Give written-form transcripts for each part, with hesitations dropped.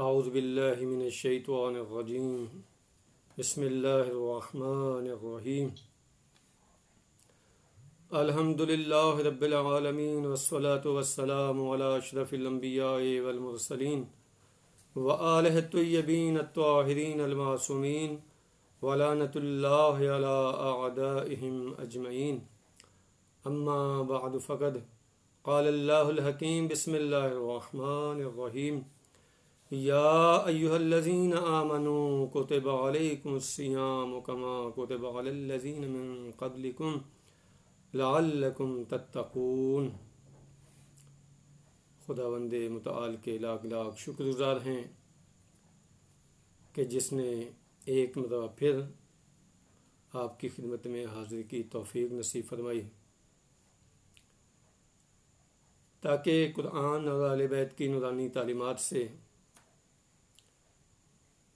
اعوذ باللہ من الشیطان الرجیم بسم اللہ الرحمن الرحیم الحمد للہ رب العالمین والصلاة والسلام علی اشرف الانبیاء والمرسلین وآلہ الطیبین الطاہرین المعصومین ولعنۃ اللہ علی اعدائہم اجمعین اما بعد فقد قال اللہ الحکیم بسم اللہ الرحمن الرحیم یا ایہا الذین آمنوا کتب علیکم الصیام کما کتب علی الذین من قبلکم لعلکم تتقون۔ خداوند متعال کے لاکھ لاکھ شکر گزار ہیں کہ جس نے ایک مرتبہ پھر آپ کی خدمت میں حاضر کی توفیق نصیب فرمائی تاکہ قرآن اور اہل بیت کی نورانی تعلیمات سے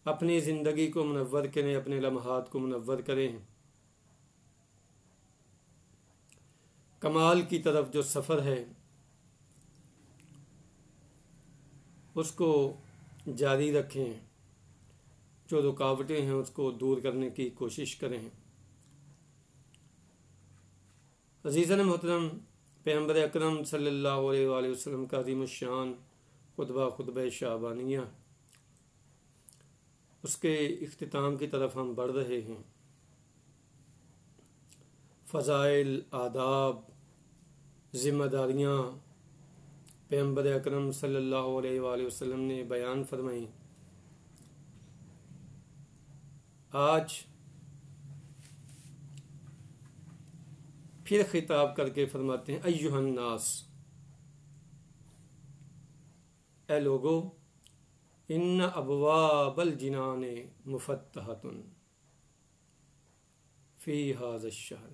اپنی زندگی کو منور کریں، اپنے لمحات کو منور کریں، کمال کی طرف جو سفر ہے اس کو جاری رکھیں، جو رکاوٹیں ہیں اس کو دور کرنے کی کوشش کریں۔ عزیزان محترم، پیغمبر اکرم صلی اللہ علیہ وآلہ وسلم کا عظیم الشان خطبہ شعبانیہ، اس کے اختتام کی طرف ہم بڑھ رہے ہیں۔ فضائل، آداب، ذمہ داریاں پیغمبر اکرم صلی اللہ علیہ وآلہ وسلم نے بیان فرمائیں۔ آج پھر خطاب کر کے فرماتے ہیں ایھا الناس، اے لوگو، ان ابواب الجنان مفتحۃ فی ھذا الشہر،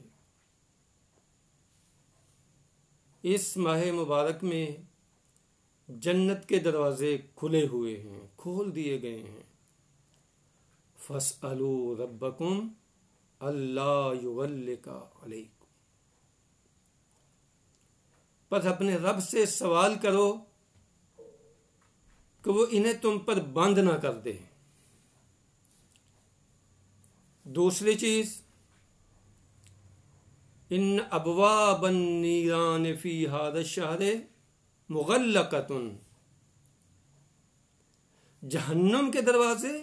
اس ماہ مبارک میں جنت کے دروازے کھلے ہوئے ہیں، کھول دیے گئے ہیں۔ فاسألوا ربکم اللہ یغلق علیکم، پس اپنے رب سے سوال کرو کہ وہ انہیں تم پر بند نہ کر دے۔ دوسری چیز، ان ابواب النیران فی ھذا الشہر مغلقۃ، جہنم کے دروازے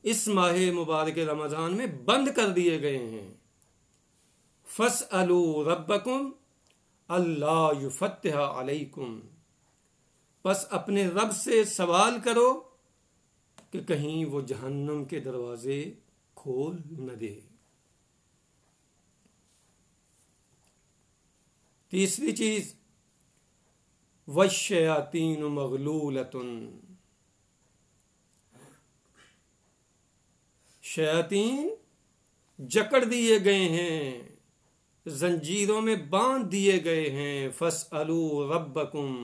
اس ماہ مبارک رمضان میں بند کر دیے گئے ہیں۔ فاسألوا ربکم اللہ یفتح علیکم، بس اپنے رب سے سوال کرو کہ کہیں وہ جہنم کے دروازے کھول نہ دے۔ تیسری چیز، والشیاطین مغلولۃ، شیاطین جکڑ دیے گئے ہیں، زنجیروں میں باندھ دیے گئے ہیں۔ فاسألوا ربکم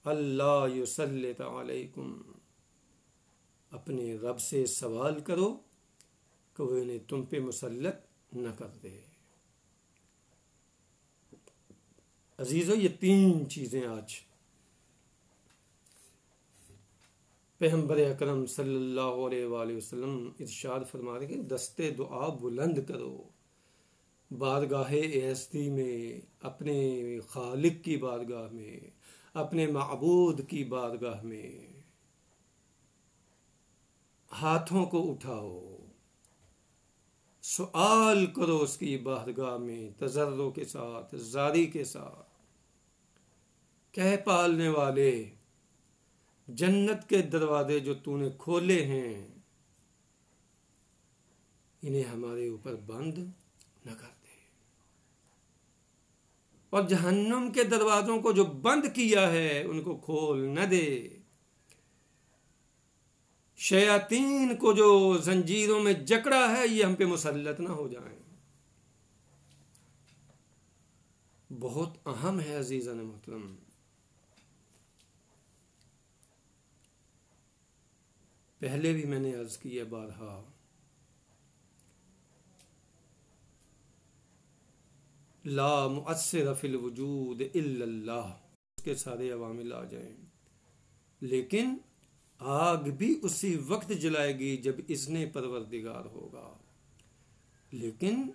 اللہ یسلط علیکم، اپنے رب سے سوال کرو کہ وہ انہیں تم پہ مسلط نہ کر دے۔ عزیزو، یہ تین چیزیں آج پیغمبر اکرم صلی اللہ علیہ وآلہ وسلم ارشاد فرما رہے ہیں کہ دستے دعا بلند کرو بارگاہ ہستی میں، اپنے خالق کی بارگاہ میں، اپنے معبود کی بارگاہ میں ہاتھوں کو اٹھاؤ، سوال کرو اس کی بارگاہ میں تضرع کے ساتھ، زاری کے ساتھ کہ پالنے والے، جنت کے دروازے جو تو نے کھولے ہیں انہیں ہمارے اوپر بند نہ کر دے، اور جہنم کے دروازوں کو جو بند کیا ہے ان کو کھول نہ دے، شیاطین کو جو زنجیروں میں جکڑا ہے یہ ہم پہ مسلط نہ ہو جائیں۔ بہت اہم ہے عزیزان محترم۔ پہلے بھی میں نے عرض کیا بارہا، لا مؤثر فی الوجود الا اللہ، اس کے سارے عوامل آ جائیں لیکن آگ بھی اسی وقت جلائے گی جب اذن پروردگار ہوگا، لیکن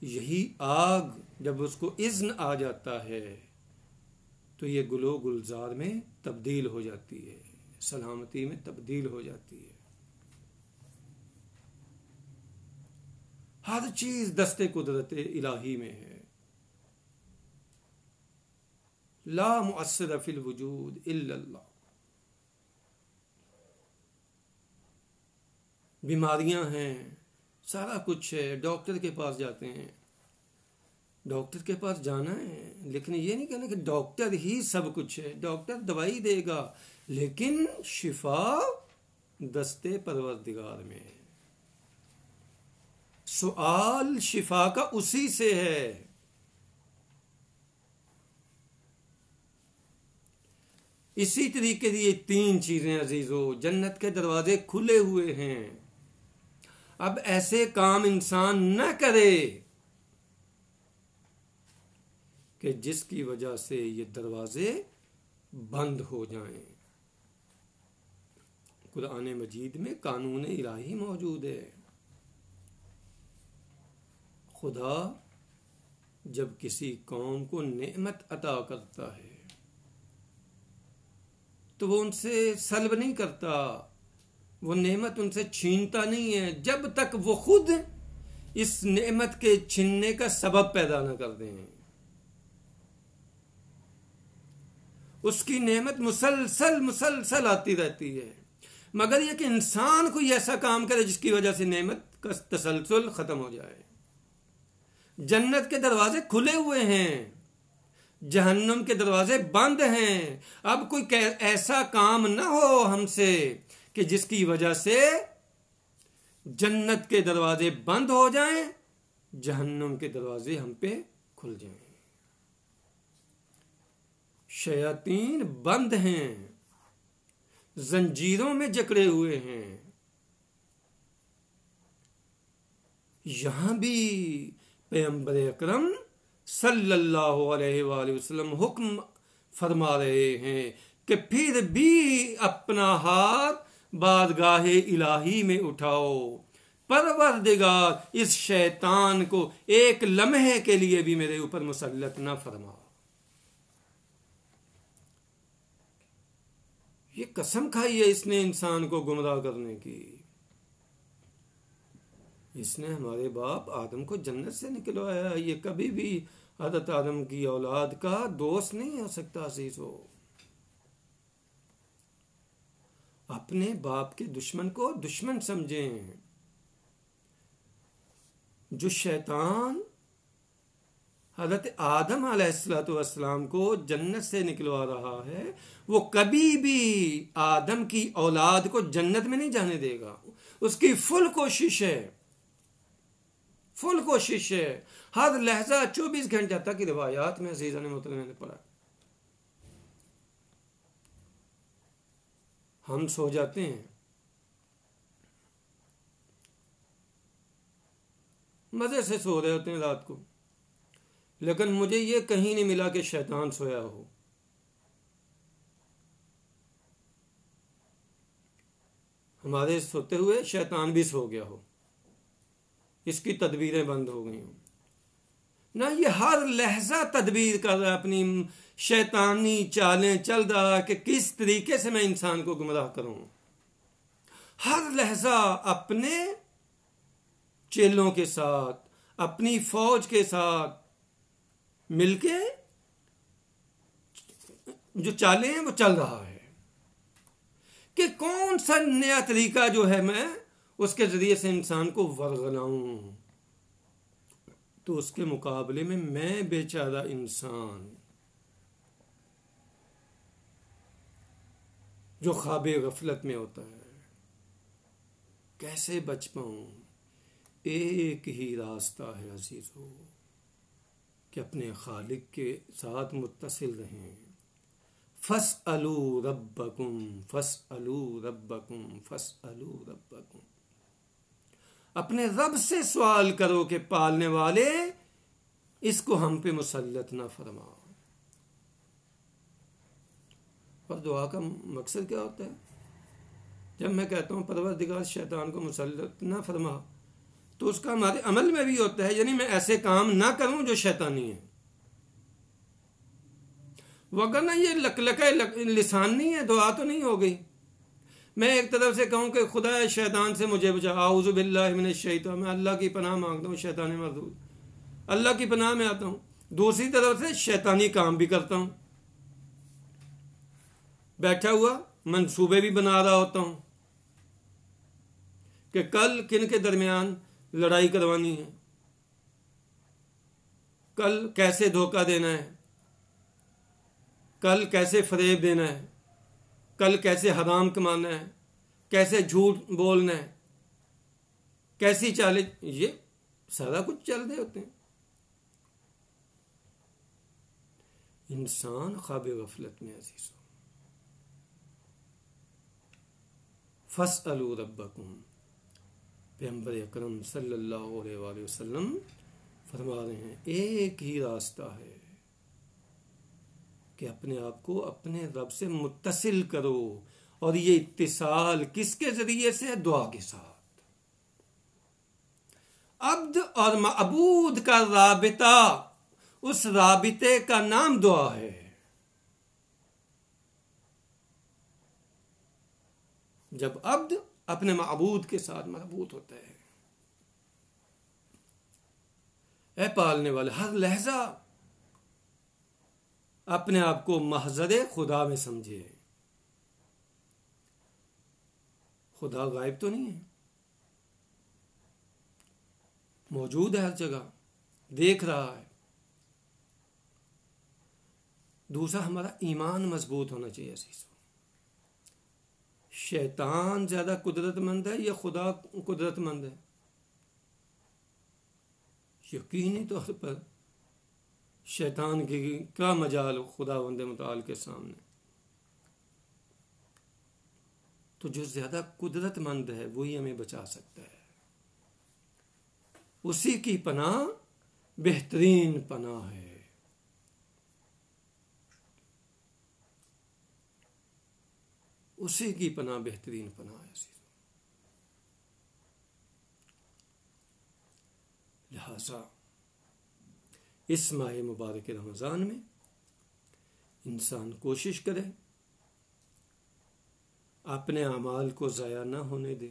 یہی آگ جب اس کو اذن آ جاتا ہے تو یہ گلو گلزار میں تبدیل ہو جاتی ہے، سلامتی میں تبدیل ہو جاتی ہے۔ ہر چیز دست قدرت الہی میں ہے۔ لا مؤثر فی الوجود الا اللہ۔ بیماریاں ہیں، سارا کچھ ہے، ڈاکٹر کے پاس جاتے ہیں، ڈاکٹر کے پاس جانا ہے، لیکن یہ نہیں کہنا کہ ڈاکٹر ہی سب کچھ ہے۔ ڈاکٹر دوائی دے گا، لیکن شفا دست پروردگار میں ہے۔ سوال شفا کا اسی سے ہے۔ اسی طریقے سے یہ تین چیزیں عزیزو، جنت کے دروازے کھلے ہوئے ہیں۔ اب ایسے کام انسان نہ کرے کہ جس کی وجہ سے یہ دروازے بند ہو جائیں۔ قرآن مجید میں قانون الہی موجود ہے۔ خدا جب کسی قوم کو نعمت عطا کرتا ہے تو وہ ان سے سلب نہیں کرتا، وہ نعمت ان سے چھینتا نہیں ہے جب تک وہ خود اس نعمت کے چھیننے کا سبب پیدا نہ کر دیں۔ اس کی نعمت مسلسل آتی رہتی ہے، مگر یہ کہ انسان کوئی ایسا کام کرے جس کی وجہ سے نعمت کا تسلسل ختم ہو جائے۔ جنت کے دروازے کھلے ہوئے ہیں، جہنم کے دروازے بند ہیں۔ اب کوئی ایسا کام نہ ہو ہم سے کہ جس کی وجہ سے جنت کے دروازے بند ہو جائیں، جہنم کے دروازے ہم پہ کھل جائیں۔ شیاطین بند ہیں، زنجیروں میں جکڑے ہوئے ہیں۔ یہاں بھی پیغمبر اکرم صلی اللہ علیہ وآلہ وسلم حکم فرما رہے ہیں کہ پھر بھی اپنا ہاتھ بارگاہ الہی میں اٹھاؤ، پروردگار اس شیطان کو ایک لمحے کے لیے بھی میرے اوپر مسلط نہ فرما۔ یہ قسم کھائی ہے اس نے انسان کو گمراہ کرنے کی۔ اس نے ہمارے باپ آدم کو جنت سے نکلوایا۔ یہ کبھی بھی حضرت آدم کی اولاد کا دوست نہیں ہو سکتا عزیزو۔ اپنے باپ کے دشمن کو دشمن سمجھیں۔ جو شیطان حضرت آدم علیہ السلام کو جنت سے نکلوا رہا ہے، وہ کبھی بھی آدم کی اولاد کو جنت میں نہیں جانے دے گا۔ اس کی فل کوشش ہے، ہر لحظہ 24 گھنٹہ تک روایات میں عزیزان محترم نے پڑھا۔ ہم سو جاتے ہیں، مزے سے سو رہے ہوتے ہیں رات کو، لیکن مجھے یہ کہیں نہیں ملا کہ شیطان سویا ہو۔ ہمارے سوتے ہوئے شیطان بھی سو گیا ہو، اس کی تدبیریں بند ہو گئی ہوں نہ۔ یہ ہر لحظہ تدبیر کر رہا ہے، اپنی شیطانی چالیں چل رہا ہے کہ کس طریقے سے میں انسان کو گمراہ کروں۔ ہر لحظہ اپنے چیلوں کے ساتھ، اپنی فوج کے ساتھ مل کے جو چالیں ہیں وہ چل رہا ہے کہ کون سا نیا طریقہ جو ہے میں اس کے ذریعے سے انسان کو ورغلاؤں۔ تو اس کے مقابلے میں بیچارہ انسان جو خواب غفلت میں ہوتا ہے، کیسے بچ پاؤں؟ ایک ہی راستہ ہے عزیزو کہ اپنے خالق کے ساتھ متصل رہیں۔ فَاسْأَلُوا رَبَّكُمْ فَاسْأَلُوا رَبَّكُمْ فَاسْأَلُوا رَبَّكُمْ۔ اپنے رب سے سوال کرو کہ پالنے والے اس کو ہم پہ مسلط نہ فرما۔ اور دعا کا مقصد کیا ہوتا ہے؟ جب میں کہتا ہوں پروردگار شیطان کو مسلط نہ فرما، تو اس کا ہمارے عمل میں بھی ہوتا ہے، یعنی میں ایسے کام نہ کروں جو شیطانی ہے، وگرنہ یہ لکلکہ لسان نہیں ہے، دعا تو نہیں ہو گئی۔ میں ایک طرف سے کہوں کہ خدا شیطان سے مجھے بچا، اعوذ باللہ من الشیطان، میں اللہ کی پناہ مانگتا ہوں شیطان مردود، اللہ کی پناہ میں آتا ہوں، دوسری طرف سے شیطانی کام بھی کرتا ہوں، بیٹھا ہوا منصوبے بھی بنا رہا ہوتا ہوں کہ کل کن کے درمیان لڑائی کروانی ہے، کل کیسے دھوکہ دینا ہے، کل کیسے فریب دینا ہے، کل کیسے حرام کمانا ہے، کیسے جھوٹ بولنا ہے، کیسی چالیں، یہ سارا کچھ چل رہے ہوتے ہیں۔ انسان خواب غفلت میں عزیزوں، فاسألوا ربکم، پیغمبر اکرم صلی اللہ علیہ وآلہ وسلم فرما رہے ہیں ایک ہی راستہ ہے کہ اپنے آپ کو اپنے رب سے متصل کرو، اور یہ اتصال کس کے ذریعے سے؟ دعا کے ساتھ۔ عبد اور معبود کا رابطہ، اس رابطے کا نام دعا ہے۔ جب عبد اپنے معبود کے ساتھ مربوط ہوتا ہے، اے پالنے والے، ہر لہجہ اپنے آپ کو محضر خدا میں سمجھے۔ خدا غائب تو نہیں ہے، موجود ہے ہر جگہ، دیکھ رہا ہے۔ دوسرا، ہمارا ایمان مضبوط ہونا چاہیے عزیزو۔ شیطان زیادہ قدرت مند ہے یا خدا قدرت مند ہے؟ یقینی طور پر شیطان کی کیا مجال خداوند متعال کے سامنے۔ تو جو زیادہ قدرت مند ہے وہی ہمیں بچا سکتا ہے، اسی کی پناہ بہترین پناہ ہے۔ اسی کی پناہ بہترین پناہ ہے۔ لہذا اس ماہ مبارک رمضان میں انسان کوشش کرے اپنے اعمال کو ضائع نہ ہونے دے،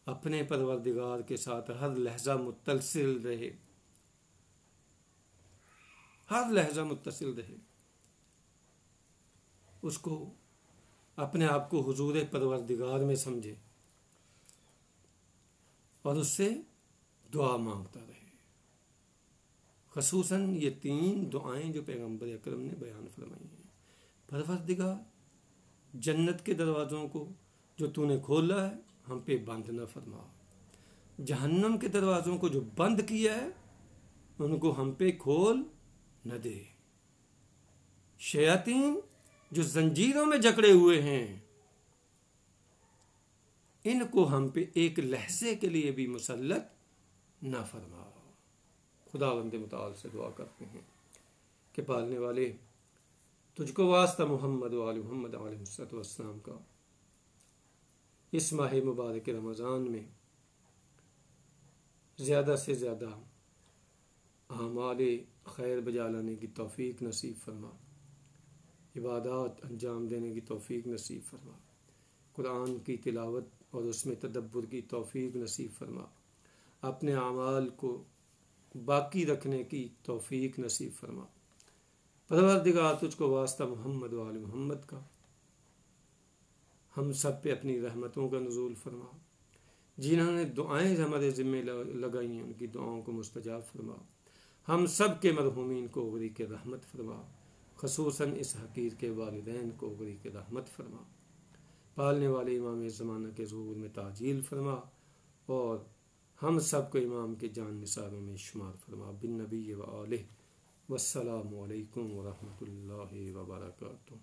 اپنے پروردگار کے ساتھ ہر لحظہ متصل رہے، ہر لحظہ متصل رہے، اس کو اپنے آپ کو حضور پروردگار میں سمجھے اور اس سے دعا مانگتا رہے۔ خصوصاً یہ 3 دعائیں جو پیغمبر اکرم نے بیان فرمائی ہیں۔ پروردگار، جنت کے دروازوں کو جو تو نے کھولا ہے ہم پہ بند نہ فرما، جہنم کے دروازوں کو جو بند کیا ہے ان کو ہم پہ کھول نہ دے، شیاطین جو زنجیروں میں جکڑے ہوئے ہیں ان کو ہم پہ ایک لحظے کے لیے بھی مسلط نہ فرما۔ خداوند متعال سے دعا کرتے ہیں کہ پالنے والے، تجھ کو واسطہ محمد و آل محمد علیہ السلام کا اس ماہ مبارک رمضان میں زیادہ سے زیادہ اعمال خیر بجا لانے کی توفیق نصیب فرما، عبادات انجام دینے کی توفیق نصیب فرما، قرآن کی تلاوت اور اس میں تدبر کی توفیق نصیب فرما، اپنے اعمال کو باقی رکھنے کی توفیق نصیب فرما۔ پروردگار، تجھ کو واسطہ محمد و آل محمد کا ہم سب پہ اپنی رحمتوں کا نزول فرما، جنہوں نے دعائیں ہمارے ذمے لگائی ہیں ان کی دعاؤں کو مستجاب فرما، ہم سب کے مرحومین کو غریق رحمت فرما، خصوصاً اس حقیر کے والدین کو غریق رحمت فرما، پالنے والے امام زمانہ کے ظہور میں تعجیل فرما، اور ہم سب کو امام کے جان نثاروں میں شمار فرما، بالنبی و آلہ۔ والسلام علیکم ورحمۃ اللہ وبرکاتہ۔